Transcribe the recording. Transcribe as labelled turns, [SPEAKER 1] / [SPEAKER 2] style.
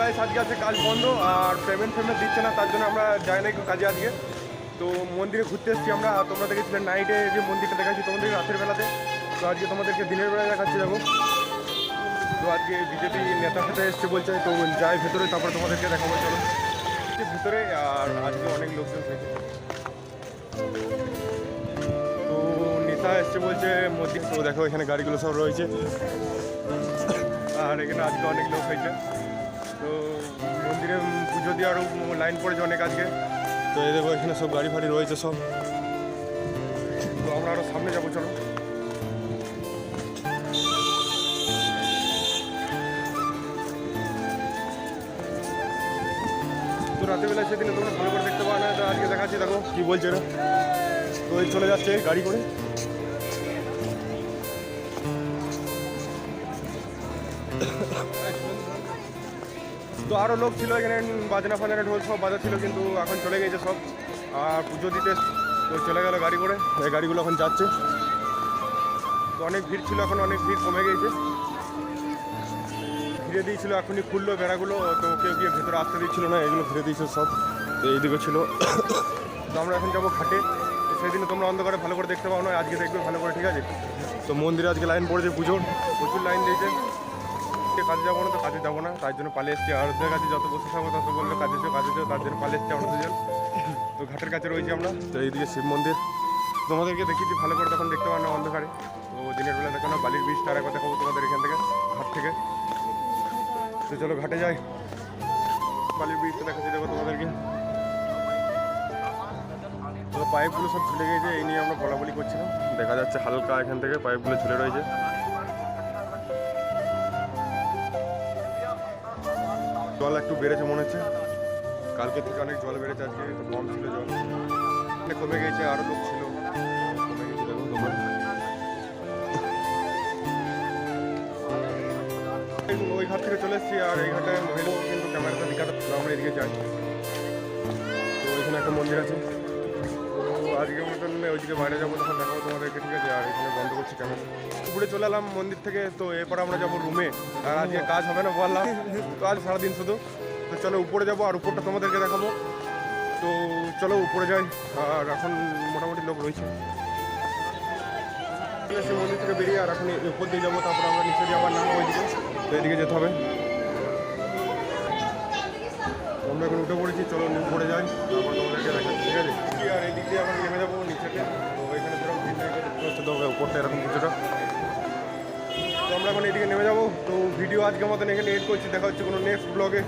[SPEAKER 1] Guys আজকে আছে কাজ বন্ধ আর পেমেন্ট দিচ্ছে না, তার জন্য আমরা যাই না একটু কাজে আজকে। তো মন্দিরে ঘুরতে এসেছি আমরা। তোমরা দেখেছিলে নাইটে যে মন্দিরটা দেখাচ্ছি তোমাদেরকে রাতের বেলাতে, তো আজকে তোমাদেরকে দিনের বেলায় দেখাচ্ছি। দেখো, তো আজকে বিজেপি নেতা ফেতা এসছে বলছে, তো যাই ভেতরে, তারপরে তোমাদেরকে দেখাবো। চলো ভিতরে। আর আজকে অনেক লোকজন হয়েছে, তো নেতা এসছে বলছে মোদি। তো দেখো এখানে গাড়িগুলো সব রয়েছে, আর এখানে আজকে অনেক লোক হয়েছে। তো মন্দিরে পুজো দিয়ে আরও লাইন পড়েছে অনেক আজকে। তো এই দেখো এখানে সব গাড়ি ফাড়ি রয়েছে সব। তো আমরা আরও সামনে যাবো, চলো। তো রাতের বেলা সেদিনে তোমরা ভালো করে দেখতে পাও না, তো আজকে দেখাচ্ছি। দেখো কী বলছে এরা। তো এই চলে যাচ্ছে গাড়ি করে। তো আরও লোক ছিল এখানে, বাজনা ফাজনা ঢোল সব বাজা ছিল, কিন্তু এখন চলে গেছে সব। আর পুজো দিতে তো চলে গেল গাড়ি করে। এই গাড়িগুলো এখন যাচ্ছে। তো অনেক ভিড় ছিল, এখন অনেক ভিড় কমে গেছে। ঘিরে দিয়েছিল, এখনই খুললো বেড়াগুলো, তো কেউ গিয়ে ভেতরে আসতে দিচ্ছিল না, এগুলো ঘিরে দিয়েছিল সব। তো এইদিকে ছিল। তো আমরা এখন যাবো ঘাটে। তো সেদিনে তোমরা অন্ধকারে ভালো করে দেখতে পাও না, আজকে দেখবে ভালো করে, ঠিক আছে? তো মন্দিরে আজকে লাইন পড়েছে পুজোর, প্রচুর লাইন দিয়েছে। কাজে যাবো না, তো কাজে যাবো না, তার জন্য পালিয়ে এসছি। আর ওদের কাছে যত বসে থাকবো তত বললো কাজে যাও, তার জন্য পালিয়ে এসছি আমরা দুজন। তো ঘাটের কাছে রয়েছি আমরা। তো এইদিকে শিব মন্দির তোমাদেরকে দেখিয়েছি ভালো করে, তখন দেখতে পাও না অন্ধকারে। তো দিনের বেলা দেখো না, বালির বীজটা আর একবার দেখাবো তোমাদের এখান থেকে, ঘাট থেকে। তো চলো ঘাটে যাই, বালির বীজটা দেখাচ্ছি দেখো তোমাদেরকে। তো পাইপগুলো সব ঝুলে গেছে, এই নিয়ে আমরা বলাবলি করছিলাম। দেখা যাচ্ছে হালকা এখান থেকে পাইপগুলো ঝুলে রয়েছে। জল একটু বেড়েছে মনে হচ্ছে, কালকে থেকে অনেক জল বেড়েছে, আজকে একটু কম ছিল জল, মানে কমে গেছে। আরও লোক ছিল, কমে গেছে দেখো তোমার। ওই ঘাট থেকে চলে এসেছি, আর এই ঘাটে মহিলা কিন্তু ক্যামেরাটা দিকাটা, আমরা এদিকে যাই। তো এখানে একটা মন্দির আছে, তো আজকের মতন ওইদিকে বাইরে যাবো, তখন দেখাবো তোমাদেরকে, ঠিক আছে? আর এখানে বন্ধ করছি ক্যামেরা। উপরে চলে এলাম মন্দির থেকে, তো এরপর আমরা যাবো রুমে। আর আজকে কাজ হবে না বললাম, তো আজ সারাদিন শুধু। তো চলো উপরে যাবো, আর উপরটা তোমাদেরকে দেখাবো। তো চলো উপরে যাই। আর এখন মোটামুটি লোক রয়েছে। সে মন্দির থেকে বেরিয়ে আর এখন উপর দিয়ে যাবো, তারপর আমরা নিচে যাবো না ওইদিকে, তো এদিকে যেতে হবে। আমরা এখন উঠে পড়েছি, চলো উপরে যাই, তারপর তোমাদেরকে দেখাচ্ছি, ঠিক আছে? আর এই দিক দিয়ে আমরা নেমে যাবো নিচেতে। তো এখানে যেরকম ভিড় নেই, তো উপরটা এরকম কিছুটা। তো আমরা এখন এদিকে নেমে যাবো। তো ভিডিও আজকের মতন এখানে এড করছি, দেখা হচ্ছে কোনো নেক্সট ব্লগে।